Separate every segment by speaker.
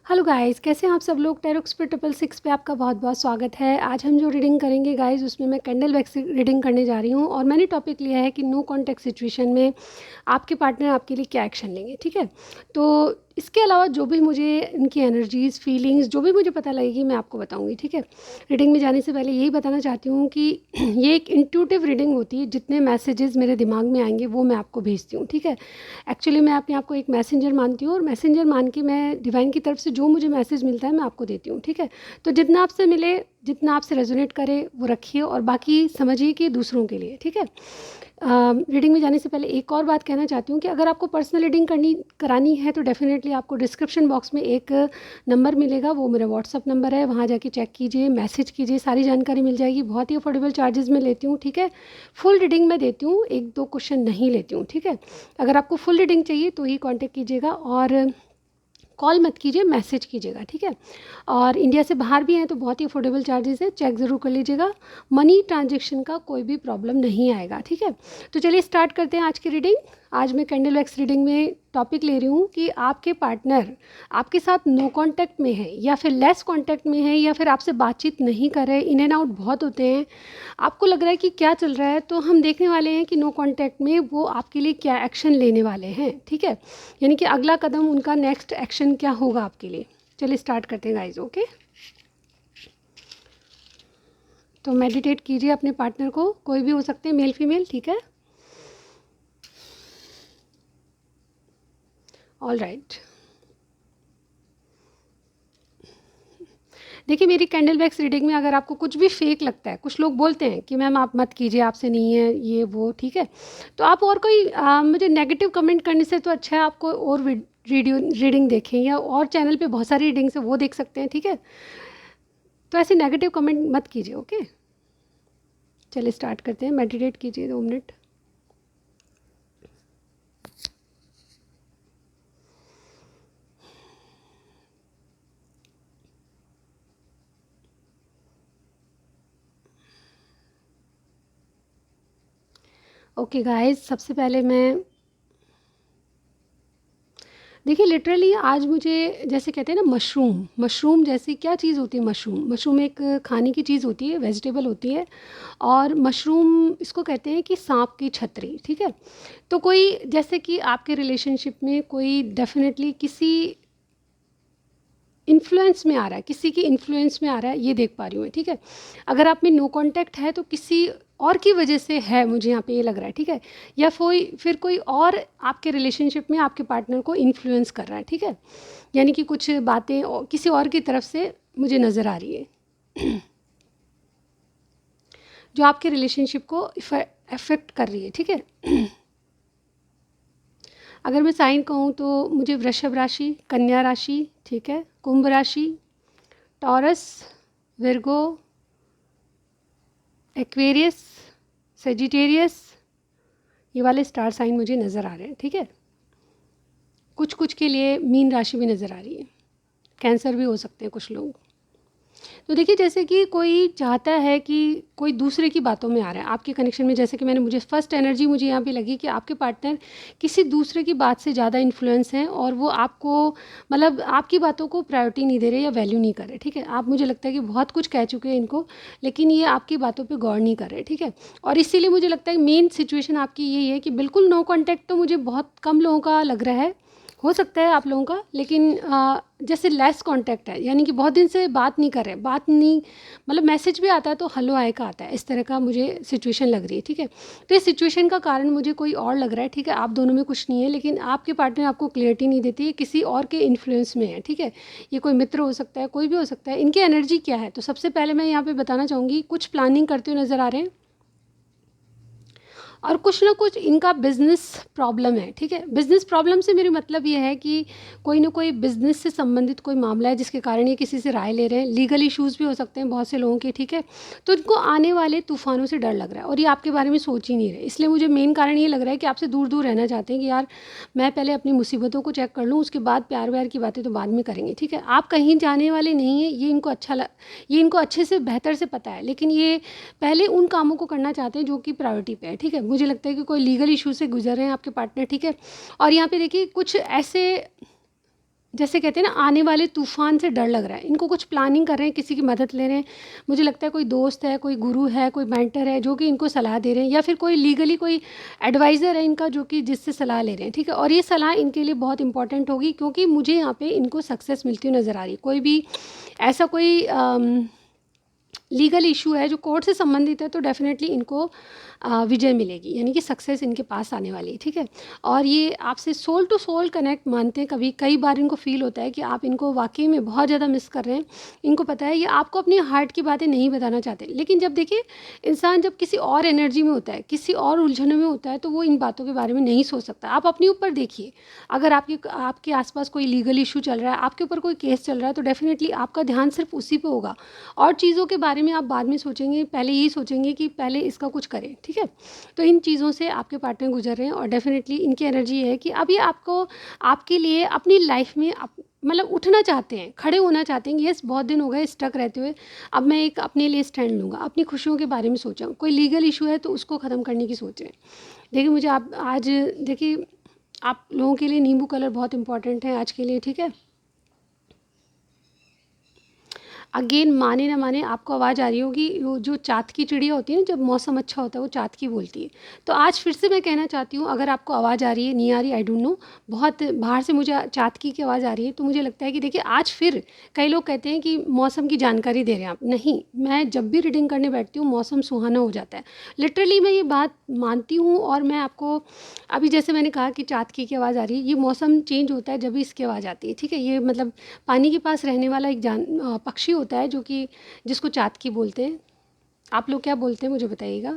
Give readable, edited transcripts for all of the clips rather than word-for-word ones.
Speaker 1: Hello guys, कैसे हैं आप सब लोग। टेरोक्स पे 666 पे आपका बहुत बहुत स्वागत है। आज हम जो रीडिंग करेंगे गाइस, उसमें मैं कैंडल वैक्स रीडिंग करने जा रही हूँ और मैंने टॉपिक लिया है कि नो कॉन्टैक्ट सिचुएशन में आपके पार्टनर आपके लिए क्या एक्शन लेंगे। ठीक है, तो इसके अलावा जो भी मुझे इनकी एनर्जीज़, फीलिंग्स जो भी मुझे पता लगेगी मैं आपको बताऊंगी। ठीक है, रीडिंग में जाने से पहले यही बताना चाहती हूँ कि ये एक इंट्यूटिव रीडिंग होती है। जितने मैसेजेस मेरे दिमाग में आएंगे वो मैं आपको भेजती हूँ। ठीक है, एक्चुअली मैं अपने आप को एक मैसेंजर मानती हूँ और मैसेंजर मान के मैं डिवाइन की तरफ से जो मुझे मैसेज मिलता है मैं आपको देती हूँ। ठीक है, तो जितना आपसे मिले, जितना आपसे रेजोनेट करे वो रखिए और बाकी समझिए कि दूसरों के लिए। ठीक है, रीडिंग में जाने से पहले एक और बात कहना चाहती हूँ कि अगर आपको पर्सनल रीडिंग करानी है तो डेफिनेटली आपको डिस्क्रिप्शन बॉक्स में एक नंबर मिलेगा, वो मेरा व्हाट्सअप नंबर है। वहाँ जाके चेक कीजिए, मैसेज कीजिए, सारी जानकारी मिल जाएगी। बहुत ही अफोर्डेबल चार्जेस में लेती हूँ। ठीक है, फुल रीडिंग में देती हूँ, एक दो क्वेश्चन नहीं लेती हूँ। ठीक है, अगर आपको फुल रीडिंग चाहिए तो ही कांटेक्ट कीजिएगा और कॉल मत कीजिए, मैसेज कीजिएगा। ठीक है, और इंडिया से बाहर भी हैं तो बहुत ही अफोर्डेबल चार्जेस है, चेक ज़रूर कर लीजिएगा। मनी ट्रांजैक्शन का कोई भी प्रॉब्लम नहीं आएगा। ठीक है, तो चलिए स्टार्ट करते हैं आज की रीडिंग। आज मैं कैंडल वैक्स रीडिंग में टॉपिक ले रही हूँ कि आपके पार्टनर आपके साथ नो कांटेक्ट में है या फिर लेस कांटेक्ट में है या फिर आपसे बातचीत नहीं कर रहे, इन एंड आउट बहुत होते हैं। आपको लग रहा है कि क्या चल रहा है, तो हम देखने वाले हैं कि नो कांटेक्ट में वो आपके लिए क्या एक्शन लेने वाले हैं। ठीक है, यानी कि अगला कदम उनका नेक्स्ट एक्शन क्या होगा आपके लिए। चलिए स्टार्ट करते हैं गाइज। ओके, तो मेडिटेट कीजिए अपने पार्टनर को, कोई भी हो सकते हैं, मेल फीमेल। ठीक है, ऑल राइट। देखिए, मेरी कैंडल वैक्स रीडिंग में अगर आपको कुछ भी फेक लगता है, कुछ लोग बोलते हैं कि मैम आप मत कीजिए, आपसे नहीं है ये वो। ठीक है, तो आप और कोई मुझे नेगेटिव कमेंट करने से तो अच्छा है आपको और वीडियो रीडिंग देखें या और चैनल पे बहुत सारी रीडिंग्स है वो देख सकते हैं। ठीक है, तो ऐसे नेगेटिव कमेंट मत कीजिए। ओके, चलिए स्टार्ट करते हैं। मेडिटेट कीजिए 2 मिनट। ओके गाइस, सबसे पहले मैं देखिए लिटरली आज मुझे जैसे कहते हैं ना, मशरूम मशरूम जैसी क्या चीज़ होती है। मशरूम मशरूम एक खाने की चीज़ होती है, वेजिटेबल होती है। और मशरूम इसको कहते हैं कि सांप की छतरी। ठीक है, तो कोई जैसे कि आपके रिलेशनशिप में कोई डेफिनेटली किसी इन्फ्लुएंस में आ रहा है, किसी की इन्फ्लुएंस में आ रहा है, ये देख पा रही हूँ मैं। ठीक है, अगर आप में नो कांटेक्ट है तो किसी और की वजह से है, मुझे यहाँ पे ये लग रहा है। ठीक है, या फिर कोई और आपके रिलेशनशिप में आपके पार्टनर को इन्फ्लुएंस कर रहा है। ठीक है, यानी कि कुछ बातें किसी और की तरफ से मुझे नज़र आ रही है जो आपके रिलेशनशिप को इफेक्ट कर रही है। ठीक है, अगर मैं साइन कहूँ तो मुझे वृषभ राशि, कन्या राशि, ठीक है, कुंभ राशि, टॉरस, विर्गो, एक्वेरियस, सेजिटेरियस, ये वाले स्टार साइन मुझे नज़र आ रहे हैं। ठीक है, कुछ कुछ के लिए मीन राशि भी नज़र आ रही है, कैंसर भी हो सकते हैं कुछ लोग। तो देखिए, जैसे कि कोई चाहता है कि कोई दूसरे की बातों में आ रहा है आपके कनेक्शन में। जैसे कि मुझे फर्स्ट एनर्जी मुझे यहाँ पे लगी कि आपके पार्टनर किसी दूसरे की बात से ज़्यादा इन्फ्लुएंस हैं और वो आपको मतलब आपकी बातों को प्रायोरिटी नहीं दे रहे या वैल्यू नहीं कर रहे। ठीक है, आप मुझे लगता है कि बहुत कुछ कह चुके हैं इनको, लेकिन ये आपकी बातों पर गौर नहीं कर रहे। ठीक है, और इसीलिए मुझे लगता है मेन सिचुएशन आपकी यही है कि बिल्कुल नो कॉन्टैक्ट तो मुझे बहुत कम लोगों का लग रहा है, हो सकता है आप लोगों का, लेकिन जैसे लेस कांटेक्ट है, यानी कि बहुत दिन से बात नहीं कर रहे, बात नहीं मतलब मैसेज भी आता है तो हेलो हाय का आता है, इस तरह का मुझे सिचुएशन लग रही है। ठीक है, तो इस सिचुएशन का कारण मुझे कोई और लग रहा है। ठीक है, आप दोनों में कुछ नहीं है, लेकिन आपके पार्टनर आपको क्लियरिटी नहीं देती है, किसी और के इन्फ्लुएंस में है। ठीक है, ये कोई मित्र हो सकता है, कोई भी हो सकता है। इनकी एनर्जी क्या है, तो सबसे पहले मैं यहाँ पर बताना चाहूँगी, कुछ प्लानिंग करते हुए नज़र आ रहे हैं और कुछ ना कुछ इनका बिजनेस प्रॉब्लम है। ठीक है, बिजनेस प्रॉब्लम से मेरी मतलब ये है कि कोई ना कोई बिजनेस से संबंधित कोई मामला है जिसके कारण ये किसी से राय ले रहे हैं। लीगल इश्यूज़ भी हो सकते हैं बहुत से लोगों के। ठीक है, तो इनको आने वाले तूफानों से डर लग रहा है और ये आपके बारे में सोच ही नहीं रहे। इसलिए मुझे मेन कारण ये लग रहा है कि आपसे दूर दूर रहना चाहते हैं कि यार मैं पहले अपनी मुसीबतों को चेक कर लूँ, उसके बाद प्यार व्यार की बातें तो बाद में करेंगे। ठीक है, आप कहीं जाने वाले नहीं हैं, ये इनको अच्छे से बेहतर से पता है, लेकिन ये पहले उन कामों को करना चाहते हैं जो कि प्रायोरिटी पे है। ठीक है, मुझे लगता है कि कोई लीगल इशू से गुजर रहे हैं आपके पार्टनर। ठीक है, और यहाँ पे देखिए कुछ ऐसे जैसे कहते हैं ना, आने वाले तूफान से डर लग रहा है। इनको कुछ प्लानिंग कर रहे हैं, किसी की मदद ले रहे हैं। मुझे लगता है कोई दोस्त है, कोई गुरु है, कोई मेंटर है जो कि इनको सलाह दे रहे हैं, या फिर कोई लीगली कोई एडवाइज़र है इनका जो कि जिससे सलाह ले रहे हैं, ठीक है। और ये सलाह इनके लिए बहुत इंपॉर्टेंट होगी, क्योंकि मुझे यहाँ पे इनको सक्सेस मिलती हुई नज़र आ रही है। कोई भी ऐसा कोई लीगल इशू है जो कोर्ट से संबंधित है, तो डेफिनेटली इनको विजय मिलेगी, यानी कि सक्सेस इनके पास आने वाली है, ठीक है। और ये आपसे सोल टू सोल कनेक्ट मानते हैं। कभी कई बार इनको फील होता है कि आप इनको वाकई में बहुत ज़्यादा मिस कर रहे हैं। इनको पता है ये आपको अपनी हार्ट की बातें नहीं बताना चाहते, लेकिन जब देखिए इंसान जब किसी और एनर्जी में होता है, किसी और उलझनों में होता है, तो वो इन बातों के बारे में नहीं सोच सकता। आप अपने ऊपर देखिए, अगर आपके आसपास कोई लीगल इशू चल रहा है, आपके ऊपर कोई केस चल रहा है, तो डेफिनेटली आपका ध्यान सिर्फ उसी पे होगा, और चीज़ों के बारे में आप बाद में सोचेंगे। पहले यही सोचेंगे कि पहले इसका कुछ करें, ठीक है। तो इन चीज़ों से आपके पार्टनर गुजर रहे हैं, और डेफिनेटली इनकी एनर्जी है कि अभी आपको, आपके लिए अपनी लाइफ में मतलब उठना चाहते हैं, खड़े होना चाहते हैं। यस, बहुत दिन हो गए स्टक रहते हुए, अब मैं एक अपने लिए स्टैंड लूँगा, अपनी खुशियों के बारे में सोचा। कोई लीगल इशू है तो उसको ख़त्म करने की सोच रहे हैं। देखिए मुझे आप आज, देखिए आप लोगों के लिए नींबू कलर बहुत इंपॉर्टेंट है आज के लिए, ठीक है। अगेन, माने ना माने, आपको आवाज़ आ रही होगी, वो जो चात की चिड़िया होती है ना, जब मौसम अच्छा होता है वो चात की बोलती है। तो आज फिर से मैं कहना चाहती हूँ, अगर आपको आवाज़ आ रही है, नहीं आ रही, आई डोंट नो, बहुत बाहर से मुझे चात की आवाज़ आ रही है, तो मुझे लगता है कि देखिए आज फिर कई लोग कहते हैं कि मौसम की जानकारी दे रहे हैं आप। नहीं, मैं जब भी रीडिंग करने बैठती हूँ मौसम सुहाना हो जाता है। लिटरली मैं ये बात मानती हूँ, और मैं आपको अभी जैसे मैंने कहा कि चात की आवाज़ आ रही है, ये मौसम चेंज होता है जब भी इसकी आवाज़ आती है, ठीक है। ये मतलब पानी के पास रहने वाला एक पक्षी होता है जो कि, जिसको चातकी बोलते हैं। आप लोग क्या बोलते हैं मुझे बताइएगा।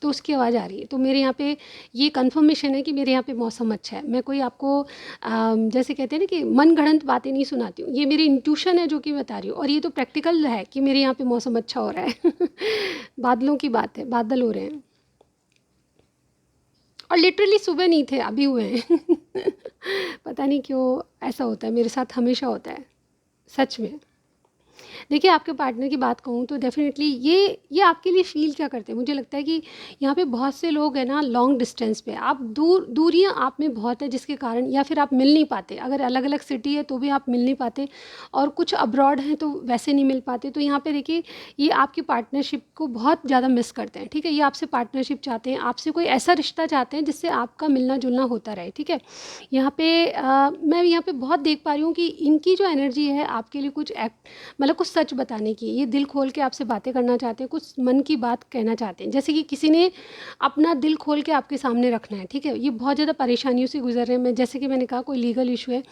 Speaker 1: तो उसकी आवाज़ आ रही है, तो मेरे यहाँ पे ये कंफर्मेशन है कि मेरे यहाँ पे मौसम अच्छा है। मैं कोई आपको जैसे कहते हैं ना कि मन गढ़ंत बातें नहीं सुनाती हूँ, ये मेरी इंट्यूशन है जो कि बता रही हूँ, और ये तो प्रैक्टिकल है कि मेरे यहाँ पे मौसम अच्छा हो रहा है। बादलों की बात है, बादल हो रहे हैं, और लिटरली सुबह नहीं थे, अभी हुए हैं। पता नहीं क्यों ऐसा होता है, मेरे साथ हमेशा होता है, सच में। देखिए आपके पार्टनर की बात कहूँ तो डेफ़िनेटली ये आपके लिए फ़ील क्या करते हैं। मुझे लगता है कि यहाँ पे बहुत से लोग हैं ना लॉन्ग डिस्टेंस पे, आप दूरियाँ आप में बहुत है, जिसके कारण या फिर आप मिल नहीं पाते। अगर अलग अलग सिटी है तो भी आप मिल नहीं पाते, और कुछ अब्रॉड हैं तो वैसे नहीं मिल पाते। तो यहाँ पे देखिए ये आपकी पार्टनरशिप को बहुत ज़्यादा मिस करते हैं, ठीक है। ये आपसे पार्टनरशिप चाहते हैं, आपसे कोई ऐसा रिश्ता चाहते हैं जिससे आपका मिलना जुलना होता रहे, ठीक है। यहाँ पे मैं यहाँ पे बहुत देख पा रही हूँ कि इनकी जो एनर्जी है आपके लिए कुछ मतलब कुछ सच बताने की, ये दिल खोल के आपसे बातें करना चाहते हैं, कुछ मन की बात कहना चाहते हैं। जैसे कि किसी ने अपना दिल खोल के आपके सामने रखना है, ठीक है। ये बहुत ज़्यादा परेशानियों से गुजर रहे हैं। मैं जैसे कि मैंने कहा कोई लीगल इशू है,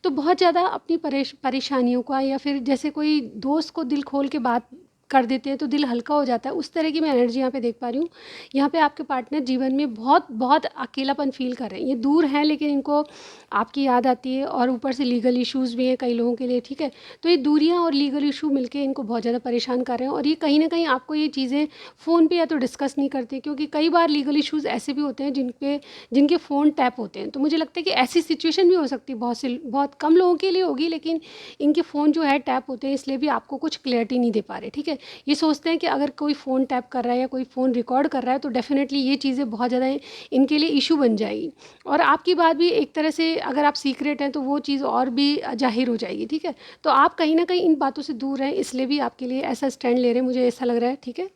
Speaker 1: तो बहुत ज़्यादा अपनी परेशानियों का, या फिर जैसे कोई दोस्त को दिल खोल के बात कर देते हैं तो दिल हल्का हो जाता है, उस तरह की मैं एनर्जी यहाँ पे देख पा रही हूँ। यहाँ पे आपके पार्टनर जीवन में बहुत बहुत अकेलापन फील कर रहे हैं। ये दूर हैं लेकिन इनको आपकी याद आती है, और ऊपर से लीगल इश्यूज़ भी हैं कई लोगों के लिए, ठीक है। तो ये दूरियाँ और लीगल इशू मिलके इनको बहुत ज़्यादा परेशान कर रहे हैं, और ये कहीं ना कहीं आपको ये चीज़ें फ़ोन पे या तो डिस्कस नहीं करते, क्योंकि कई बार लीगल इश्यूज़ ऐसे भी होते हैं जिनके फ़ोन टैप होते हैं। तो मुझे लगता है कि ऐसी सिचुएशन भी हो सकती है, बहुत कम लोगों के लिए होगी, लेकिन इनके फ़ोन जो है टैप होते हैं, इसलिए भी आपको कुछ क्लैरिटी नहीं दे पा रहे, ठीक है। ये सोचते हैं कि अगर कोई फ़ोन टैप कर रहा है या कोई फ़ोन रिकॉर्ड कर रहा है तो डेफ़िनेटली ये चीज़ें बहुत ज़्यादा इनके लिए इशू बन जाएगी, और आपकी बात भी एक तरह से अगर आप सीक्रेट हैं तो वो चीज़ और भी ज़ाहिर हो जाएगी, ठीक है। तो आप कहीं ना कहीं इन बातों से दूर हैं, इसलिए भी आपके लिए ऐसा स्टैंड ले रहे हैं, मुझे ऐसा लग रहा है, ठीक है।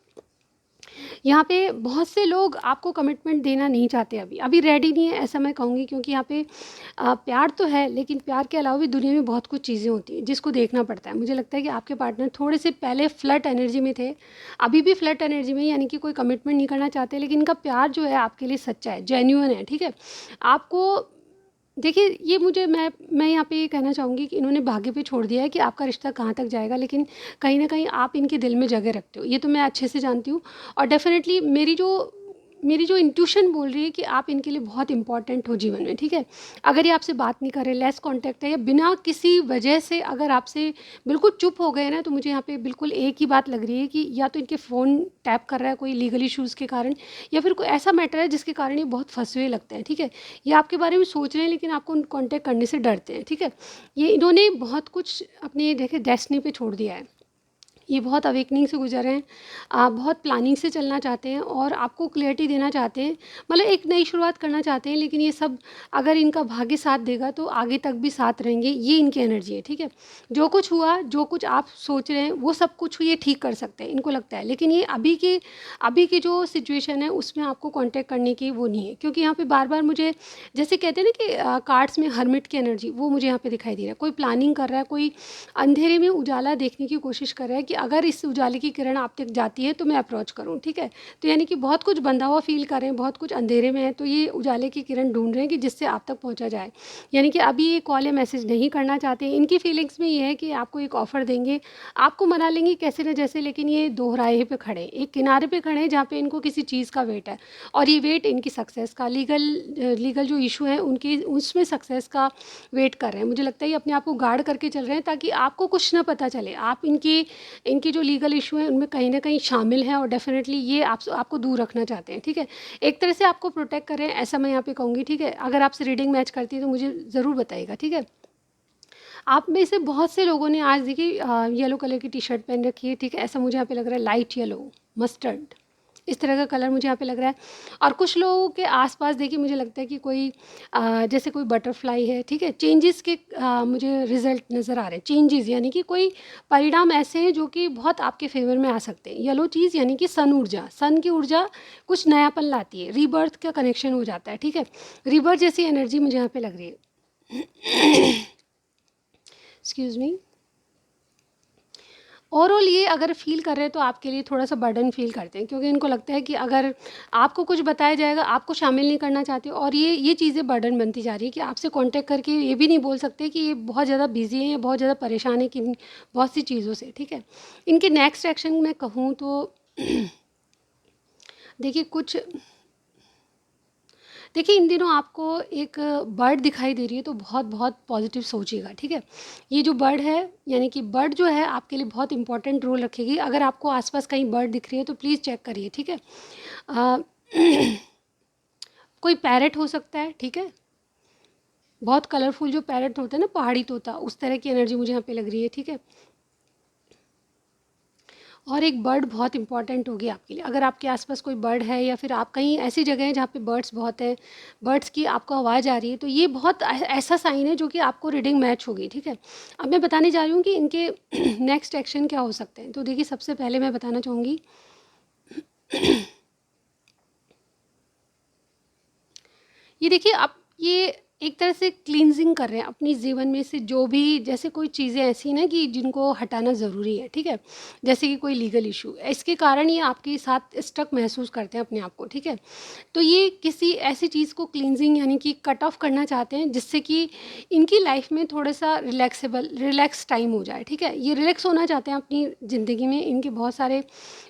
Speaker 1: यहाँ पे बहुत से लोग आपको कमिटमेंट देना नहीं चाहते, अभी अभी रेडी नहीं है, ऐसा मैं कहूँगी। क्योंकि यहाँ पे प्यार तो है, लेकिन प्यार के अलावा भी दुनिया में बहुत कुछ चीज़ें होती हैं जिसको देखना पड़ता है। मुझे लगता है कि आपके पार्टनर थोड़े से पहले फ्लर्ट एनर्जी में थे, अभी भी फ्लर्ट एनर्जी में, यानी कि कोई कमिटमेंट नहीं करना चाहते, लेकिन इनका प्यार जो है आपके लिए सच्चा है, जेन्युइन है, ठीक है। आपको देखिए, ये मुझे मैं यहाँ पे ये कहना चाहूँगी कि इन्होंने भाग्य पे छोड़ दिया है कि आपका रिश्ता कहाँ तक जाएगा, लेकिन कहीं न कहीं आप इनके दिल में जगह रखते हो, ये तो मैं अच्छे से जानती हूँ। और डेफ़िनेटली मेरी जो इंट्यूशन बोल रही है कि आप इनके लिए बहुत इंपॉर्टेंट हो जीवन में, ठीक है। अगर ये आपसे बात नहीं कर रहे, लेस कॉन्टैक्ट है, या बिना किसी वजह से अगर आपसे बिल्कुल चुप हो गए ना, तो मुझे यहाँ पे बिल्कुल एक ही बात लग रही है कि या तो इनके फ़ोन टैप कर रहा है कोई लीगल इश्यूज़ के कारण, या फिर कोई ऐसा मैटर है जिसके कारण ये बहुत फँसे हुए लगते हैं, ठीक है। ये आपके बारे में सोच रहे हैं लेकिन आपको कॉन्टैक्ट करने से डरते हैं, ठीक है। ये इन्होंने बहुत कुछ अपने देखिए डेस्टिनी पे छोड़ दिया है। ये बहुत अवेकनिंग से गुजर रहे हैं, आप बहुत प्लानिंग से चलना चाहते हैं और आपको क्लैरिटी देना चाहते हैं, मतलब एक नई शुरुआत करना चाहते हैं। लेकिन ये सब अगर इनका भाग्य साथ देगा तो आगे तक भी साथ रहेंगे, ये इनकी एनर्जी है, ठीक है। जो कुछ हुआ, जो कुछ आप सोच रहे हैं वो सब कुछ ये ठीक कर सकते हैं, इनको लगता है। लेकिन ये अभी की जो सिचुएशन है उसमें आपको कांटेक्ट करने की वो नहीं है, क्योंकि यहाँ पे बार बार मुझे जैसे कहते हैं ना कि कार्ड्स में हर्मिट की एनर्जी, वो मुझे यहाँ पे दिखाई दे रहा है। कोई प्लानिंग कर रहा है, कोई अंधेरे में उजाला देखने की कोशिश कर रहा है कि अगर इस उजाले की किरण आप तक जाती है तो मैं अप्रोच करूँ, ठीक है। तो यानी कि बहुत कुछ बंधा हुआ फील कर रहे हैं, बहुत कुछ अंधेरे में है, तो ये उजाले की किरण ढूंढ रहे हैं कि जिससे आप तक पहुँचा जाए। यानी कि अभी ये कॉल या मैसेज नहीं करना चाहते। इनकी फीलिंग्स में ये है कि आपको एक ऑफ़र देंगे, आपको मना लेंगे कैसे न जैसे, लेकिन ये दोहराए पे खड़े हैं, एक किनारे पे खड़े हैं जहाँ पे इनको किसी चीज़ का वेट है, और ये वेट इनकी सक्सेस का, लीगल जो इशू है उनकी, उसमें सक्सेस का वेट कर रहे हैं। मुझे लगता है ये अपने आप को गार्ड करके चल रहे हैं ताकि आपको कुछ ना पता चले, आप इनकी जो लीगल इशू है उनमें कहीं ना कहीं शामिल हैं, और डेफिनेटली ये आपको दूर रखना चाहते हैं, ठीक है। एक तरह से आपको प्रोटेक्ट कर रहे हैं, ऐसा मैं यहाँ पे कहूँगी, ठीक है। अगर आपसे रीडिंग मैच करती है तो मुझे ज़रूर बताइएगा, ठीक है। आप में से बहुत से लोगों ने आज देखिए येलो कलर की टी शर्ट पहन रखी है, ठीक है। ऐसा मुझे यहाँ पे लग रहा है, लाइट येलो, मस्टर्ड, इस तरह का कलर मुझे यहाँ पे लग रहा है। और कुछ लोगों के आसपास देखिए मुझे लगता है कि कोई जैसे कोई बटरफ्लाई है, ठीक है। चेंजेस के मुझे रिजल्ट नज़र आ रहे हैं, चेंजेस यानी कि कोई परिणाम ऐसे हैं जो कि बहुत आपके फेवर में आ सकते हैं। येलो चीज़ यानी कि सन ऊर्जा, सन की ऊर्जा कुछ नयापन लाती है, रीबर्थ का कनेक्शन हो जाता है, ठीक है। रीबर्थ जैसी एनर्जी मुझे यहाँ पे लग रही है। Excuse me. ओवरऑल ये अगर फ़ील कर रहे हैं तो आपके लिए थोड़ा सा बर्डन फ़ील करते हैं, क्योंकि इनको लगता है कि अगर आपको कुछ बताया जाएगा, आपको शामिल नहीं करना चाहते, और ये चीज़ें बर्डन बनती जा रही है कि आपसे कांटेक्ट करके ये भी नहीं बोल सकते कि ये बहुत ज़्यादा बिज़ी हैं या बहुत ज़्यादा परेशान है कि बहुत सी चीज़ों से, ठीक है। इनके नेक्स्ट एक्शन मैं कहूँ तो देखिए कुछ, देखिए इन दिनों आपको एक बर्ड दिखाई दे रही है तो बहुत बहुत पॉजिटिव सोचिएगा, ठीक है। ये जो बर्ड है, यानी कि बर्ड जो है आपके लिए बहुत इंपॉर्टेंट रोल रखेगी। अगर आपको आसपास कहीं बर्ड दिख रही है तो प्लीज़ चेक करिए, ठीक है। अ, कोई पैरेट हो सकता है, ठीक है। बहुत कलरफुल जो पैरेट होता है ना, पहाड़ी तोता, उस तरह की एनर्जी मुझे यहाँ पे लग रही है, ठीक है। और एक बर्ड बहुत इंपॉर्टेंट होगी आपके लिए। अगर आपके आसपास कोई बर्ड है या फिर आप कहीं ऐसी जगह है जहाँ पे बर्ड्स बहुत हैं, बर्ड्स की आपको आवाज़ आ रही है, तो ये बहुत ऐसा साइन है जो कि आपको रीडिंग मैच होगी, ठीक है। अब मैं बताने जा रही हूँ कि इनके नेक्स्ट एक्शन क्या हो सकते हैं। तो देखिए सबसे पहले मैं बताना चाहूँगी ये देखिए आप ये एक तरह से क्लींजिंग कर रहे हैं अपनी जीवन में से, जो भी जैसे कोई चीज़ें ऐसी ना कि जिनको हटाना ज़रूरी है, ठीक है। जैसे कि कोई लीगल इशू, इसके कारण ये आपके साथ स्टक महसूस करते हैं अपने आप को, ठीक है। तो ये किसी ऐसी चीज़ को क्लींजिंग यानी कि कट ऑफ करना चाहते हैं जिससे कि इनकी लाइफ में थोड़ा सा रिलैक्स टाइम हो जाए, ठीक है। ये रिलैक्स होना चाहते हैं अपनी ज़िंदगी में। इनके बहुत सारे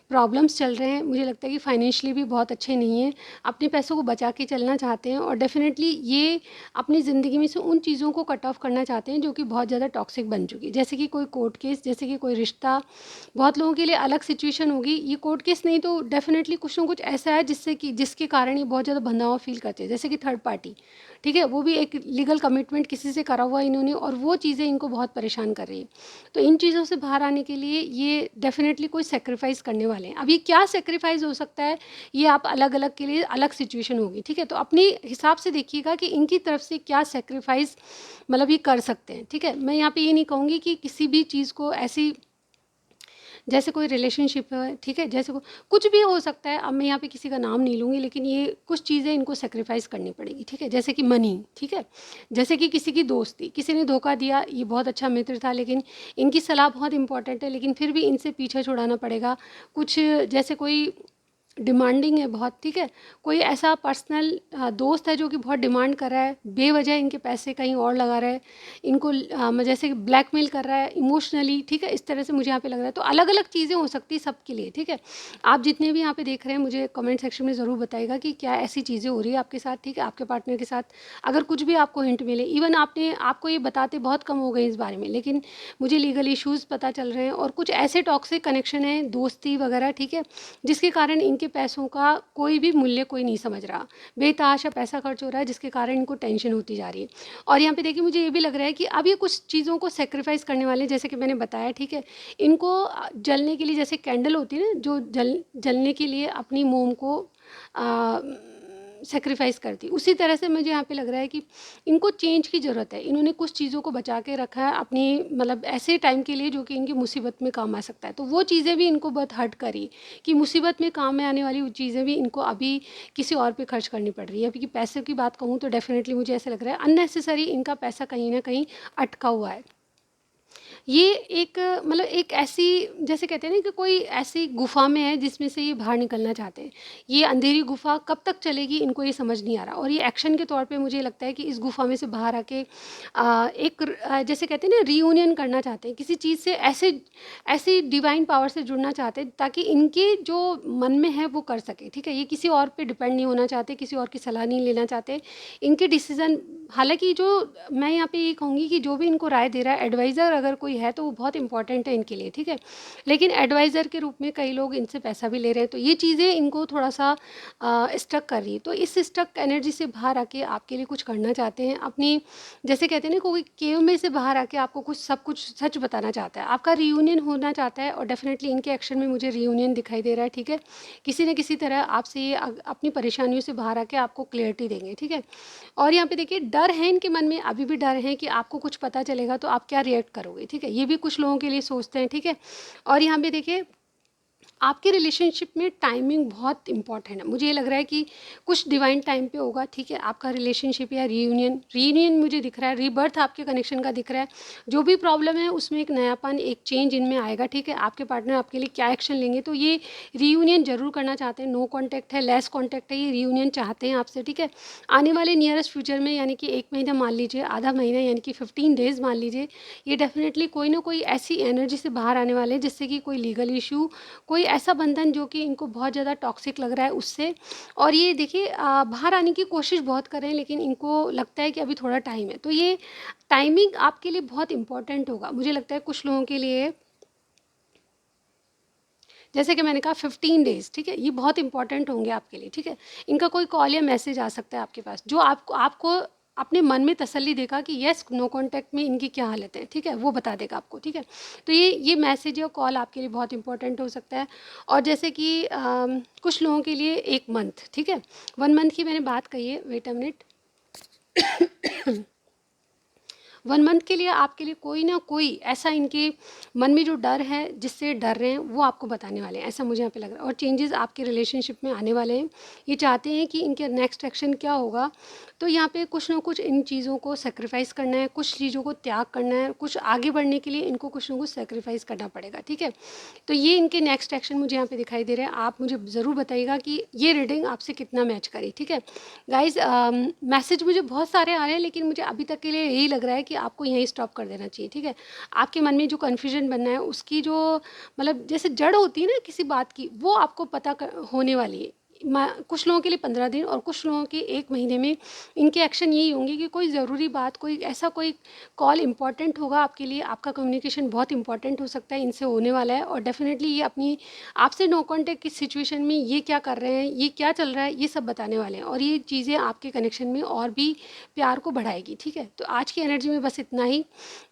Speaker 1: प्रॉब्लम्स चल रहे हैं, मुझे लगता है कि फाइनेंशियली भी बहुत अच्छे नहीं हैं, अपने पैसों को बचा के चलना चाहते हैं, और डेफिनेटली ये अपनी ज़िंदगी में से उन चीज़ों को कट ऑफ करना चाहते हैं जो कि बहुत ज़्यादा टॉक्सिक बन चुकी, जैसे कि कोई कोर्ट केस, जैसे कि कोई रिश्ता। बहुत लोगों के लिए अलग सिचुएशन होगी, ये कोर्ट केस नहीं तो डेफिनेटली कुछ ना कुछ ऐसा है जिसके कारण ये बहुत ज़्यादा बंधा हुआ फील करते हैं, जैसे कि थर्ड पार्टी, ठीक है। वो भी एक लीगल कमिटमेंट किसी से करा हुआ इन्होंने, और वो चीज़ें इनको बहुत परेशान कर रही है। तो इन चीज़ों से बाहर आने के लिए ये डेफिनेटली कोई सेक्रीफाइस करने वाले हैं। अब ये क्या सेक्रीफाइस हो सकता है, ये आप अलग अलग के लिए अलग सिचुएशन होगी, ठीक है। तो अपने हिसाब से देखिएगा कि इनकी तरफ से क्या सेक्रीफाइस मतलब ये कर सकते हैं, ठीक है। मैं यहाँ पे ये नहीं कहूँगी कि किसी भी चीज़ को ऐसी, जैसे कोई रिलेशनशिप है, ठीक है, जैसे कुछ भी हो सकता है। अब मैं यहाँ पे किसी का नाम नहीं लूँगी, लेकिन ये कुछ चीज़ें इनको सेक्रीफाइस करनी पड़ेगी, ठीक है। जैसे कि मनी, ठीक है, जैसे कि किसी की दोस्ती, किसी ने धोखा दिया, ये बहुत अच्छा मित्र था लेकिन इनकी सलाह बहुत इंपॉर्टेंट है, लेकिन फिर भी इनसे पीछे छुड़ाना पड़ेगा। कुछ जैसे कोई डिमांडिंग है बहुत, ठीक है। कोई ऐसा पर्सनल दोस्त है जो कि बहुत डिमांड कर रहा है, बेवजह इनके पैसे कहीं और लगा रहा है, इनको जैसे ब्लैकमेल कर रहा है इमोशनली, ठीक है। इस तरह से मुझे यहाँ पे लग रहा है। तो अलग अलग चीज़ें हो सकती है सबके लिए, ठीक है। आप जितने भी यहाँ पे देख रहे हैं मुझे कमेंट सेक्शन में ज़रूर बताइएगा कि क्या ऐसी चीज़ें हो रही है आपके साथ, ठीक है, आपके पार्टनर के साथ। अगर कुछ भी आपको हिंट मिले, इवन आपको ये बताते बहुत कम हो गए इस बारे में, लेकिन मुझे लीगल इश्यूज़ पता चल रहे हैं और कुछ ऐसे टॉक्सिक कनेक्शन हैं, दोस्ती वगैरह, ठीक है, जिसके कारण इनकी इनके पैसों का कोई भी मूल्य कोई नहीं समझ रहा, बेतहाशा पैसा खर्च हो रहा है जिसके कारण इनको टेंशन होती जा रही है। और यहाँ पे देखिए मुझे ये भी लग रहा है कि अब ये कुछ चीज़ों को सेक्रीफाइस करने वाले हैं, जैसे कि मैंने बताया, ठीक है। इनको जलने के लिए, जैसे कैंडल होती है ना जो जलने के लिए अपनी मोम को सेक्रीफाइस करती, उसी तरह से मुझे यहाँ पे लग रहा है कि इनको चेंज की ज़रूरत है। इन्होंने कुछ चीज़ों को बचा के रखा है अपनी मतलब ऐसे टाइम के लिए जो कि इनकी मुसीबत में काम आ सकता है, तो वो चीज़ें भी इनको बहुत हर्ट करी कि मुसीबत में काम में आने वाली वो चीज़ें भी इनको अभी किसी और पे खर्च करनी पड़ रही है। अभी की पैसे की बात कहूँ तो डेफिनेटली मुझे ऐसा लग रहा है अननेसेसरी इनका पैसा कहीं ना कहीं अटका हुआ है। ये एक मतलब एक ऐसी, जैसे कहते हैं ना कि कोई ऐसी गुफा में है जिसमें से ये बाहर निकलना चाहते हैं। ये अंधेरी गुफा कब तक चलेगी इनको ये समझ नहीं आ रहा, और ये एक्शन के तौर पे मुझे लगता है कि इस गुफा में से बाहर आके जैसे कहते हैं ना रियूनियन करना चाहते हैं किसी चीज़ से, ऐसे ऐसी डिवाइन पावर से जुड़ना चाहते हैं ताकि इनके जो मन में है वो कर सके, ठीक है। ये किसी और पे डिपेंड नहीं होना चाहते, किसी और की सलाह नहीं लेना चाहते। इनके डिसीज़न, हालांकि जो मैं यहाँ पे ये कहूँगी कि जो भी इनको राय दे रहा है, एडवाइज़र अगर कोई है तो वो बहुत इंपॉर्टेंट है इनके लिए, ठीक है। लेकिन एडवाइज़र के रूप में कई लोग इनसे पैसा भी ले रहे हैं, तो ये चीज़ें इनको थोड़ा सा स्टक कर रही है। तो इस स्टक एनर्जी से बाहर आके आपके लिए कुछ करना चाहते हैं अपनी, जैसे कहते हैं ना कोई केव में से बाहर आके आपको कुछ सब कुछ सच बताना चाहता है, आपका रीयूनियन होना चाहता है, और डेफिनेटली इनके एक्शन में मुझे रीयूनियन दिखाई दे रहा है, ठीक है। किसी न किसी तरह आपसे ये अपनी परेशानियों से बाहर आके आपको क्लियरिटी देंगे, ठीक है। और यहाँ पे देखिए डर है इनके मन में, अभी भी डर है कि आपको कुछ पता चलेगा तो आप क्या रिएक्ट करोगे, ठीक है। ये भी कुछ लोगों के लिए सोचते हैं, ठीक है। और यहाँ पे देखिए आपके रिलेशनशिप में टाइमिंग बहुत इंपॉर्टेंट है। मुझे ये लग रहा है कि कुछ डिवाइन टाइम पे होगा, ठीक है, आपका रिलेशनशिप या रीयूनियन मुझे दिख रहा है, रीबर्थ आपके कनेक्शन का दिख रहा है। जो भी प्रॉब्लम है उसमें एक नयापन, एक चेंज इनमें आएगा, ठीक है। आपके पार्टनर आपके लिए क्या एक्शन लेंगे, तो ये रीयूनियन जरूर करना चाहते हैं। नो कॉन्टैक्ट है, लेस कॉन्टैक्ट है, ये रीयूनियन चाहते हैं आपसे, ठीक है। आने वाले नियरेस्ट फ्यूचर में, यानी कि 1 महीना मान लीजिए, आधा महीना यानी कि 15 डेज़ मान लीजिए, ये डेफिनेटली कोई ना कोई ऐसी एनर्जी से बाहर आने वाले हैं जिससे कि कोई लीगल इशू, कोई ऐसा बंधन जो कि इनको बहुत ज़्यादा टॉक्सिक लग रहा है उससे। और ये देखिए बाहर आने की कोशिश बहुत कर रहे हैं, लेकिन इनको लगता है कि अभी थोड़ा टाइम है। तो ये टाइमिंग आपके लिए बहुत इंपॉर्टेंट होगा, मुझे लगता है कुछ लोगों के लिए, जैसे कि मैंने कहा 15 डेज़, ठीक है, ये बहुत इंपॉर्टेंट होंगे आपके लिए, ठीक है। इनका कोई कॉल या मैसेज आ सकता है आपके पास जो आपको आपको अपने मन में तसल्ली देगा कि यस नो कांटेक्ट में इनकी क्या हालत है, ठीक है, वो बता देगा आपको, ठीक है। तो ये मैसेज या कॉल आपके लिए बहुत इंपॉर्टेंट हो सकता है। और जैसे कि कुछ लोगों के लिए 1 मंथ, ठीक है, 1 मंथ की मैंने बात कही है, वेट अ मिनट। 1 मंथ के लिए आपके लिए कोई ना कोई ऐसा इनके मन में जो डर है, जिससे डर रहे हैं, वो आपको बताने वाले हैं, ऐसा मुझे यहाँ पे लग रहा है। और चेंजेस आपके रिलेशनशिप में आने वाले हैं, ये चाहते हैं कि इनके नेक्स्ट एक्शन क्या होगा। तो यहाँ पे कुछ ना कुछ इन चीज़ों को सेक्रीफाइस करना है, कुछ चीज़ों को त्याग करना है, कुछ आगे बढ़ने के लिए इनको कुछ ना कुछ सेक्रीफाइस करना पड़ेगा, ठीक है। तो ये इनके नेक्स्ट एक्शन मुझे यहाँ पे दिखाई दे रहे हैं। आप मुझे ज़रूर बताइएगा कि ये रीडिंग आपसे कितना मैच करी, ठीक है। गाइज मैसेज मुझे बहुत सारे आ रहे हैं, लेकिन मुझे अभी तक के लिए यही लग रहा है कि आपको यहीं स्टॉप कर देना चाहिए, ठीक है। आपके मन में जो कन्फ्यूजन बनना है उसकी जो मतलब जैसे जड़ होती है ना किसी बात की, वो आपको होने वाली है। कुछ लोगों के लिए 15 दिन और कुछ लोगों के 1 महीने में इनके एक्शन यही होंगे कि कोई ज़रूरी बात, कोई ऐसा कोई कॉल इंपॉर्टेंट होगा आपके लिए, आपका कम्युनिकेशन बहुत इंपॉर्टेंट हो सकता है, इनसे होने वाला है। और डेफिनेटली ये अपनी आपसे नो कॉन्टेक्ट की सिचुएशन में ये क्या कर रहे हैं, ये क्या चल रहा है, ये सब बताने वाले हैं। और ये चीज़ें आपके कनेक्शन में और भी प्यार को बढ़ाएगी, ठीक है। तो आज की एनर्जी में बस इतना ही।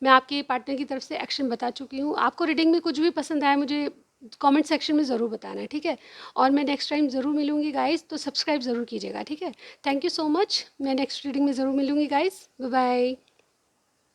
Speaker 1: मैं आपके पार्टनर की तरफ से एक्शन बता चुकी हूँ। आपको रीडिंग में कुछ भी पसंद आया मुझे कमेंट सेक्शन में ज़रूर बताना है, ठीक है। और मैं नेक्स्ट टाइम ज़रूर मिलूंगी गाइस, तो सब्सक्राइब ज़रूर कीजिएगा, ठीक है। Thank you so much. मैं नेक्स्ट रीडिंग में ज़रूर मिलूंगी गाइस। Bye bye.